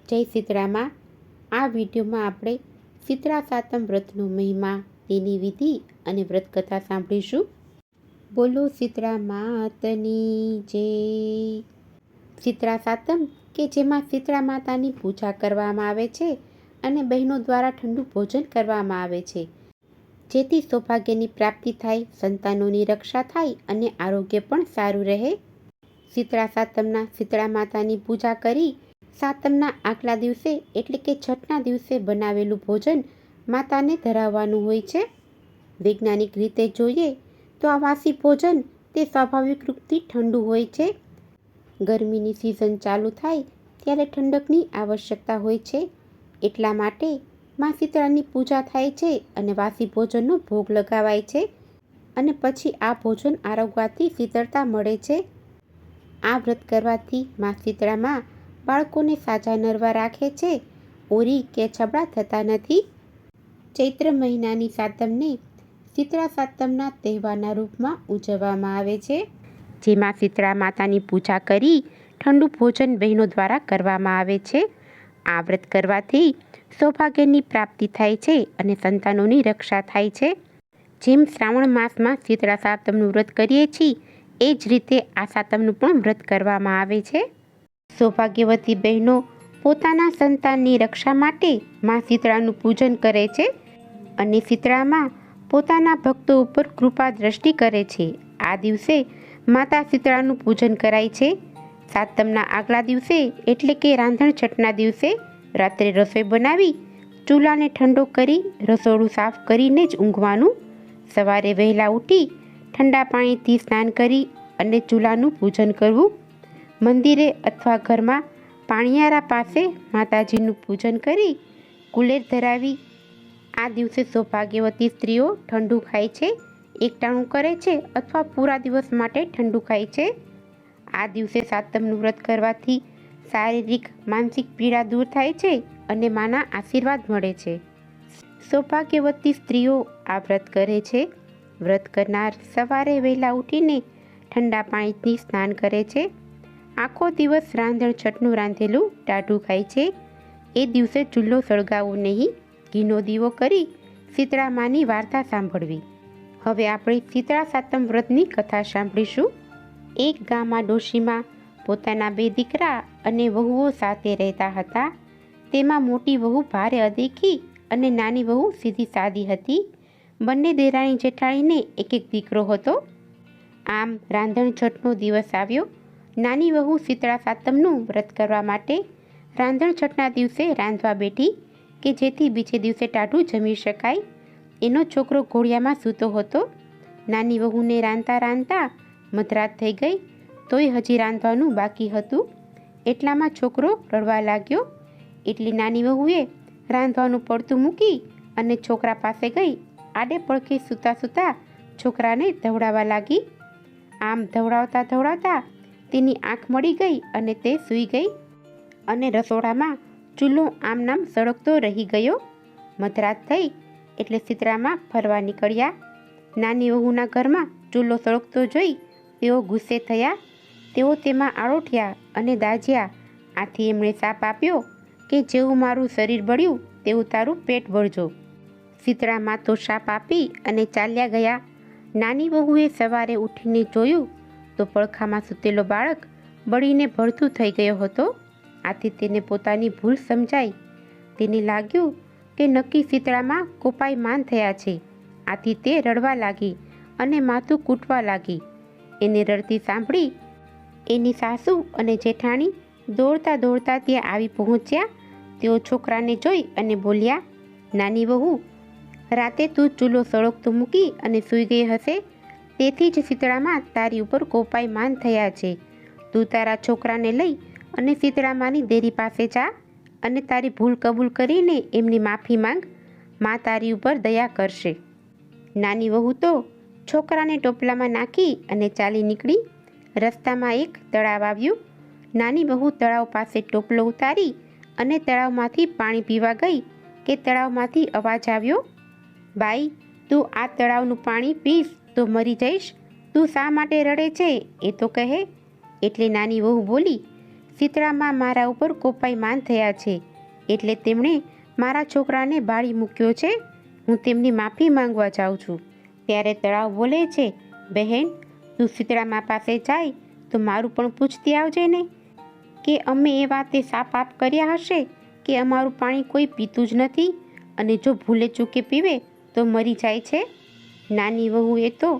જય શીતળામાં. આ વિડીયોમાં આપણે શીતળા સાતમ વ્રતનો મહિમા, તેની વિધિ અને વ્રત કથા સાંભળીશું. બોલો શીતળા માતની જય. શીતળા સાતમ કે જેમાં શીતળા માતાની પૂજા કરવામાં આવે છે અને બહેનો દ્વારા ઠંડુ ભોજન કરવામાં આવે છે, જેથી સૌભાગ્યની પ્રાપ્તિ થાય, સંતાનોની રક્ષા થાય અને આરોગ્ય પણ સારું રહે. શીતળા સાતમના શીતળા માતાની પૂજા કરી સાતમના આગલા દિવસે એટલે કે છઠના દિવસે બનાવેલું ભોજન માતાને ધરાવવાનું હોય છે. વૈજ્ઞાનિક રીતે જોઈએ તો આ વાસી ભોજન તે સ્વાભાવિક રૂપથી ઠંડુ હોય છે. ગરમીની સિઝન ચાલુ થાય ત્યારે ઠંડકની આવશ્યકતા હોય છે, એટલા માટે મા શીતળાની પૂજા થાય છે અને વાસી ભોજનનો ભોગ લગાવાય છે અને પછી આ ભોજન આરોગવાથી શીતળતા મળે છે. આ વ્રત કરવાથી મા શીતળામાં બાળકોને સાજા નરવા રાખે છે, ઓરી કે છબડા થતા નથી. ચૈત્ર મહિનાની સાતમને શીતળા સાતમના તહેવારના રૂપમાં ઉજવવામાં આવે છે, જેમાં શીતળા માતાની પૂજા કરી ઠંડુ ભોજન બહેનો દ્વારા કરવામાં આવે છે. આ વ્રત કરવાથી સૌભાગ્યની પ્રાપ્તિ થાય છે અને સંતાનોની રક્ષા થાય છે. જેમ શ્રાવણ માસમાં શીતળા સાતમનું વ્રત કરીએ છીએ, એ જ રીતે આ સાતમનું પણ વ્રત કરવામાં આવે છે. સૌભાગ્યવતી બહેનો પોતાના સંતાનની રક્ષા માટે મા શીતળાનું પૂજન કરે છે અને શીતળામાં પોતાના ભક્તો ઉપર કૃપા દ્રષ્ટિ કરે છે. આ દિવસે માતા શીતળાનું પૂજન કરાય છે. સાતમના આગલા દિવસે એટલે કે રાંધણ છઠના દિવસે રાત્રે રસોઈ બનાવી ચૂલાને ઠંડો કરી રસોડું સાફ કરીને જ ઊંઘવાનું. સવારે વહેલા ઉઠી ઠંડા પાણીથી સ્નાન કરી અને ચૂલાનું પૂજન કરવું. મંદિરે અથવા ઘરમાં પાણિયારા પાસે માતાજીનું પૂજન કરી કુલેર ધરાવી. આ દિવસે સૌભાગ્યવતી સ્ત્રીઓ ઠંડુ ખાય છે, એકટાણું કરે છે અથવા પૂરા દિવસ માટે ઠંડુ ખાય છે. આ દિવસે સાતમનું વ્રત કરવાથી શારીરિક માનસિક પીડા દૂર થાય છે અને માના આશીર્વાદ મળે છે. સૌભાગ્યવતી સ્ત્રીઓ આ વ્રત કરે છે. વ્રત કરનાર સવારે વહેલા ઉઠીને ઠંડા પાણીથી સ્નાન કરે છે. આખો દિવસ રાંધણ છઠનું રાંધેલું ટાઢું ખાય છે. એ દિવસે ચૂલો સળગાવવો નહીં, ઘીનો દીવો કરી શીતળા માની વાર્તા સાંભળવી. હવે આપણે શીતળા સાતમ વ્રતની કથા સાંભળીશું. એક ગામમાં ડોશીમાં પોતાના 2 દીકરા અને વહુઓ સાથે રહેતા હતા. તેમાં મોટી વહુ ભારે અદેખી અને નાની વહુ સીધી સાદી હતી. બંને દેરાણી જેઠાણીને એક દીકરો હતો. આમ રાંધણ છઠનો દિવસ આવ્યો. નાની વહુ શીતળા સાતમનું વ્રત કરવા માટે રાંધણ છઠના દિવસે રાંધવા બેઠી કે જેથી બીજે દિવસે ટાઢું જમી શકાય. એનો છોકરો ઘોડિયામાં સૂતો હતો. નાની વહુને રાંધતા રાંધતા મધરાત થઈ ગઈ, તોય હજી રાંધવાનું બાકી હતું. એટલામાં છોકરો રડવા લાગ્યો. એટલી નાની વહુએ રાંધવાનું પડતું મૂકી અને છોકરા પાસે ગઈ આડે પડખે સૂતા સૂતા છોકરાને ધવડાવવા લાગી. આમ ધવડાવતા ધવડાવતા તેની આંખ મળી ગઈ અને તે સૂઈ ગઈ અને રસોડામાં ચૂલો આમનામ સળગતો રહી ગયો. મધરાત થઈ એટલે શીતળામાં ફરવા નીકળ્યા. નાની વહુના ઘરમાં ચૂલો સળગતો જોઈ તેઓ ગુસ્સે થયા. તેઓ તેમાં આળોઠ્યા અને દાઝ્યા. આથી એમણે શાપ આપ્યો કે જેવું મારું શરીર બળ્યું તેવું તારું પેટ બળજો. શીતળામાં તો શાપ આપી અને ચાલ્યા ગયા. નાની વહુએ સવારે ઉઠીને જોયું તો પડખામાં સૂતેલો બાળક બળીને ભડથું થઈ ગયો હતો. આથી તેને પોતાની ભૂલ સમજાઈ. તેને લાગ્યું કે નક્કી શીતળામાં કોપાઈ માન થયા છે. આથી તે રડવા લાગી અને માથું કૂટવા લાગી. એને રડતી સાંભળી એની સાસુ અને જેઠાણી દોડતા દોડતા ત્યાં આવી પહોંચ્યા. તેઓ છોકરાને જોઈ અને બોલ્યા, નાની વહુ, રાતે તું ચૂલો સળગતો મૂકી અને સૂઈ ગઈ હશે, તેથી જ શીતળામાં તારી ઉપર કોપાઈ માન થયા છે. તું તારા છોકરાને લઈ અને શીતળામાની દેરી પાસે જા અને તારી ભૂલ કબૂલ કરીને એમની માફી માંગ. મા તારી ઉપર દયા કરશે. નાની વહુ તો છોકરાને ટોપલામાં નાખી અને ચાલી નીકળી. રસ્તામાં એક તળાવ આવ્યું. નાની વહુ તળાવ પાસે ટોપલો ઉતારી અને તળાવમાંથી પાણી પીવા ગઈ કે તળાવમાંથી અવાજ આવ્યો, બાઈ, તું આ તળાવનું પાણી પીશ તો મરી જઈશ. તું શા માટે રડે છે એ તો કહે. એટલે નાની વહુ બોલી, શીતળામાં મારા ઉપર કોપાયમાન થયા છે, એટલે તેમણે મારા છોકરાને બાળી મૂક્યો છે. હું તેમની માફી માંગવા જાઉં છું. ત્યારે તળાવ બોલે છે, બહેન, તું શીતળામાં પાસે જાય તો મારું પણ પૂછતી આવજે ને, કે અમે એ વાતે સાપ કર્યા હશે કે અમારું પાણી કોઈ પીતું જ નથી, અને જો ભૂલે ચૂકે પીવે તો મરી જાય છે. નાની વહુએ તો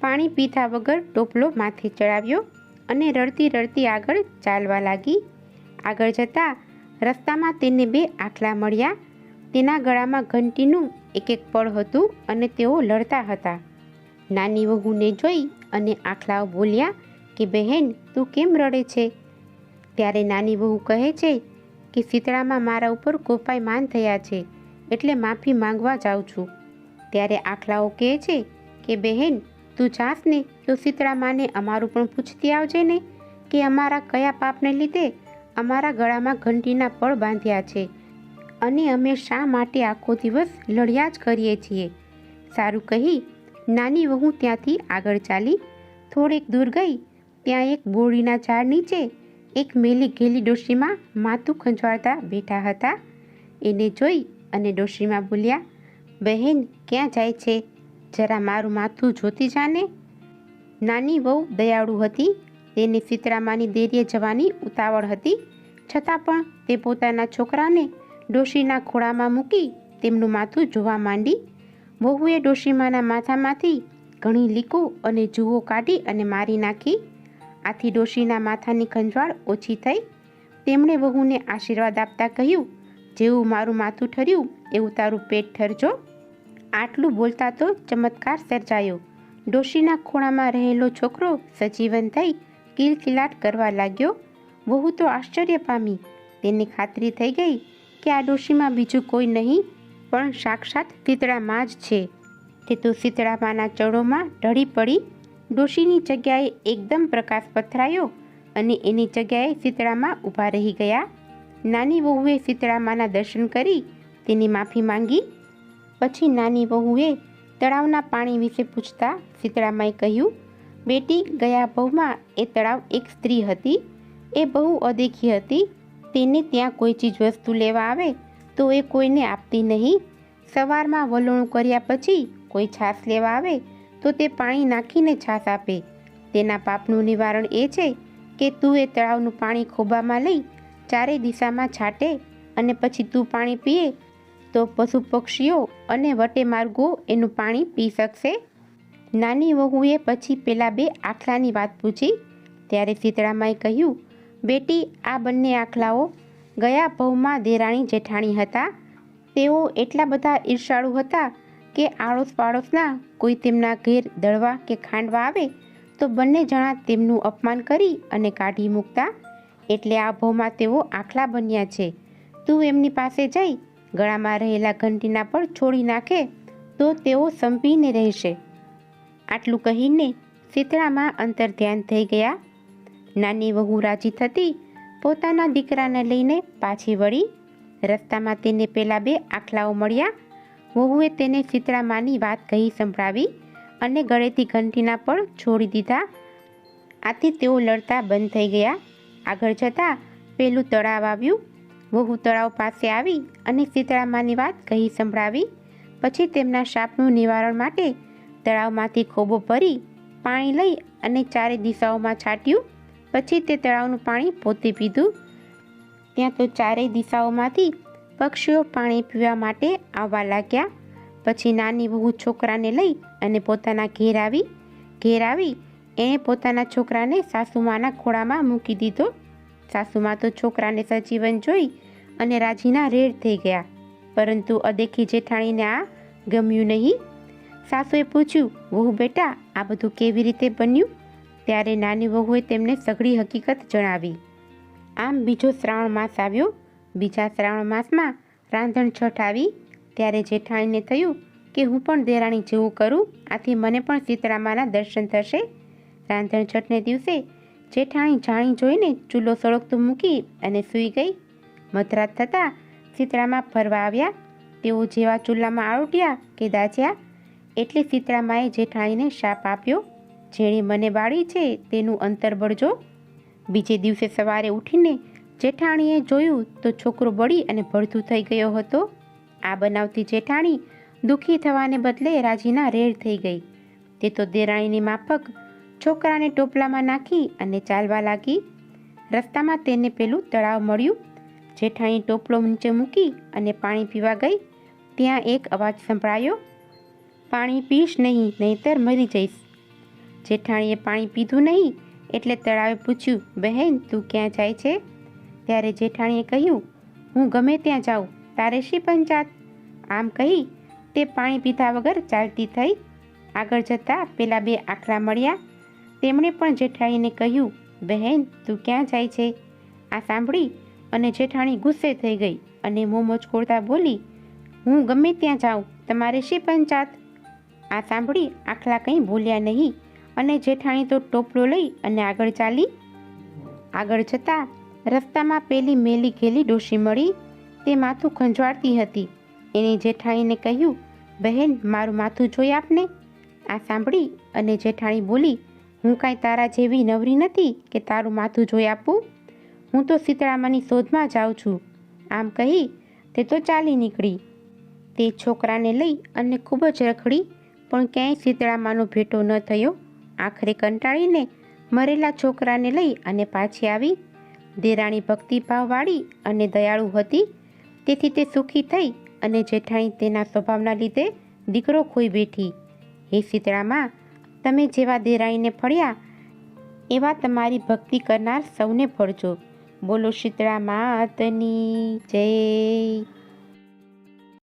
પાણી પીધા વગર ટોપલો માથે ચડાવ્યો અને રડતી રડતી આગળ ચાલવા લાગી. આગળ જતાં રસ્તામાં તેને 2 આખલા મળ્યા. તેના ગળામાં ઘંટીનું એક પળ હતું અને તેઓ લડતા હતા. નાની વહુને જોઈ અને આખલાઓ બોલ્યા કે બહેન, તું કેમ રડે છે? ત્યારે નાની વહુ કહે છે કે શીતળામાં મારા ઉપર કોપાયમાન થયા છે, એટલે માફી માંગવા જાઉં છું. ત્યારે આખલાઓ કહે છે કે બહેન, તું જાસ ને તો શીતળામાને અમારું પણ પૂછતી આવજે ને, કે અમારા કયા પાપને લીધે અમારા ગળામાં ઘંટીના પળ બાંધ્યા છે, અને અમે શા માટે આખો દિવસ લડ્યા જ કરીએ છીએ. સારું કહી નાની વહુ ત્યાંથી આગળ ચાલી. થોડેક દૂર ગઈ, ત્યાં એક બોરડીના ઝાડ નીચે એક મેલી ઘેલી ડોશીમાં માથું ખંજવાળતા બેઠા હતા. એને જોઈ અને ડોશીમાં બોલ્યા, બહેન, ક્યાં જાય છે? જરા મારું માથું જોતી જાને. નાની વહુ દયાળુ હતી. તેને શીતળામાની દેરીએ જવાની ઉતાવળ હતી, છતાં પણ તે પોતાના છોકરાને ડોશીના ખોળામાં મૂકી તેમનું માથું જોવા માંડી. વહુએ ડોશીમાના માથામાંથી ઘણી લીકો અને જુઓ કાઢી અને મારી નાખી. આથી ડોશીના માથાની ખંજવાળ ઓછી થઈ. તેમણે વહુને આશીર્વાદ આપતા કહ્યું, જેવું મારું માથું ઠર્યું એવું તારું પેટ ઠરજો. આટલું બોલતા તો ચમત્કાર સર્જાયો. ડોશીના ખોળામાં રહેલો છોકરો સજીવન થઈ કિલકિલાટ કરવા લાગ્યો. વહુ તો આશ્ચર્ય પામી. તેને ખાતરી થઈ ગઈ કે આ ડોશીમાં બીજું કોઈ નહીં પણ સાક્ષાત શીતળામાં જ છે. તે તો શીતળામાના ચરણોમાં ઢળી પડી. ડોશીની જગ્યાએ એકદમ પ્રકાશ પથરાયો અને એની જગ્યાએ શીતળામાં ઊભા રહી ગયા. નાની વહુએ શીતળામાના દર્શન કરી તેની માફી માંગી. પછી નાની વહુએ તળાવના પાણી વિશે પૂછતા શીતળામાએ કહ્યું, બેટી, ગયા ભવમાં એ તળાવ એક સ્ત્રી હતી. એ બહુ અદેખી હતી. તેને ત્યાં કોઈ ચીજ વસ્તુ લેવા આવે તો એ કોઈને આપતી નહીં. સવારમાં વલોણું કર્યા પછી કોઈ છાશ લેવા આવે તો તે પાણી નાખીને છાશ આપે. તેના પાપનું નિવારણ એ છે કે તું એ તળાવનું પાણી ખોબામાં લઈ ચારે દિશામાં છાંટે, અને પછી તું પાણી પીએ તો પશુ પક્ષીઓ અને વટે માર્ગો એનું પાણી પી શકશે. નાની વહુએ પછી પેલા 2 આખલાની વાત પૂછી. ત્યારે શીતળામાએ કહ્યું, બેટી, આ બંને આખલાઓ ગયા ભવમાં દેરાણી જેઠાણી હતા. તેઓ એટલા બધા ઈર્ષાળુ હતા કે આડોશ પાડોશના કોઈ તેમના ઘેર દળવા કે ખાંડવા આવે તો બંને જણા તેમનું અપમાન કરી અને કાઢી મૂકતા. એટલે આ ભવમાં તેઓ આખલા બન્યા છે. તું એમની પાસે જઈ ગળામાં રહેલા ઘંટીના પર છોડી નાખે તો તેઓ સંપીને રહેશે. આટલું કહીને શીતળામાં અંતર ધ્યાન થઈ ગયા. નાની વહુ રાજી થતી પોતાના દીકરાને લઈને પાછી વળી. રસ્તામાં તેને પેલા 2 આખલાઓ મળ્યા. વહુએ તેને શીતળામાની વાત કહી સંભળાવી અને ગળેથી ઘંટીના પણ છોડી દીધા. આથી તેઓ લડતા બંધ થઈ ગયા. આગળ જતાં પેલું તળાવ આવ્યું. વહુ તળાવ પાસે આવી અને શીતળામાની વાત કહી સંભળાવી. પછી તેમના શાપનું નિવારણ માટે તળાવમાંથી ખોબો ભરી પાણી લઈ અને ચારે દિશાઓમાં છાંટ્યું. પછી તે તળાવનું પાણી પોતે પીધું. ત્યાં તો ચારેય દિશાઓમાંથી પક્ષીઓ પાણી પીવા માટે આવવા લાગ્યા. પછી નાની વહુ છોકરાને લઈ અને પોતાના ઘેર આવી એણે પોતાના છોકરાને સાસુમાના ખોળામાં મૂકી દીધો. સાસુમા તો છોકરાને સજીવન જોઈ અને રાજીના રેડ થઈ ગયા. પરંતુ અદેખી જેઠાણીને આ ગમ્યું નહીં. સાસુએ પૂછ્યું, વહુ બેટા, આ બધું કેવી રીતે બન્યું? ત્યારે નાની વહુએ તેમને સઘળી હકીકત જણાવી. આમ બીજો શ્રાવણ માસ આવ્યો. બીજા શ્રાવણ માસમાં રાંધણ છઠ આવી. ત્યારે જેઠાણીને થયું કે હું પણ દેરાણી જેવું કરું, આથી મને પણ શીતળામાના દર્શન થશે. રાંધણ છઠને દિવસે જેઠાણી જાણી જોઈને ચૂલો સળગતું મૂકી અને સૂઈ ગઈ. મધરાત થતાં શીતળામા ફરવા આવ્યા. તેઓ જેવા ચૂલામાં આળોટ્યા કે દાઝ્યા એટલે શીતળામાએ જેઠાણીને શાપ આપ્યો, જેણે મને બાળી છે તેનું અંતર બળજો. બીજે દિવસે સવારે ઉઠીને જેઠાણીએ જોયું તો છોકરો બળી અને ભડથું થઈ ગયો હતો. આ બનાવથી જેઠાણી દુઃખી થવાને બદલે રાજીના રેડ થઈ ગઈ. તે તો દેરાણીની માફક છોકરાને ટોપલામાં નાખી અને ચાલવા લાગી. રસ્તામાં તેને પેલું તળાવ મળ્યું. જેઠાણી ટોપલો નીચે મૂકી અને પાણી પીવા ગઈ. ત્યાં એક અવાજ સંભળાયો, પાણી પીશ નહીં, નહીંતર મરી જઈશ. જેઠાણીએ પાણી પીધું નહીં એટલે તળાવે પૂછ્યું, બહેન તું ક્યાં જાય છે? ત્યારે જેઠાણીએ કહ્યું, હું ગમે ત્યાં જાઉં, તારે શી પંચાત? આમ કહી તે પાણી પીધા વગર ચાલતી થઈ. આગળ જતાં પેલા બે આખલા મળ્યા. તેમણે પણ જેઠાણીને કહ્યું, બહેન તું ક્યાં જાય છે? આ સાંભળી અને જેઠાણી ગુસ્સે થઈ ગઈ અને મોં મચકોડતા બોલી, હું ગમે ત્યાં જાઉં, તમારે શી પંચાત? આ સાંભળી આખલા કંઈ બોલ્યા નહીં અને જેઠાણી તો ટોપલો લઈ અને આગળ ચાલી. આગળ જતાં રસ્તામાં પેલી મેલી ઘેલી ડોશી મળી. તે માથું ખંજવાળતી હતી. એણે જેઠાણીને કહ્યું, બહેન મારું માથું જોઈ આપને. આ સાંભળી અને જેઠાણી બોલી, હું કાંઈ તારા જેવી નવરી નથી કે તારું માથું જોઈ આપું. હું તો શીતળામાની શોધમાં જાઉં છું. આમ કહી તે તો ચાલી નીકળી. તે છોકરાને લઈ અને ખૂબ જ રખડી, પણ ક્યાંય શીતળામાનો ભેટો ન થયો. આખરે કંટાળીને મરેલા છોકરાને લઈ અને પાછી આવી. દેરાણી ભક્તિભાવવાળી અને દયાળુ હતી, તેથી તે સુખી થઈ અને જેઠાણી તેના સ્વભાવના લીધે દીકરો ખોઈ બેઠી. હે શીતળામાં, તમે જેવા દેરાણીને ફળ્યા એવા તમારી ભક્તિ કરનાર સૌને ફળજો. બોલો શીતળા માતની જય.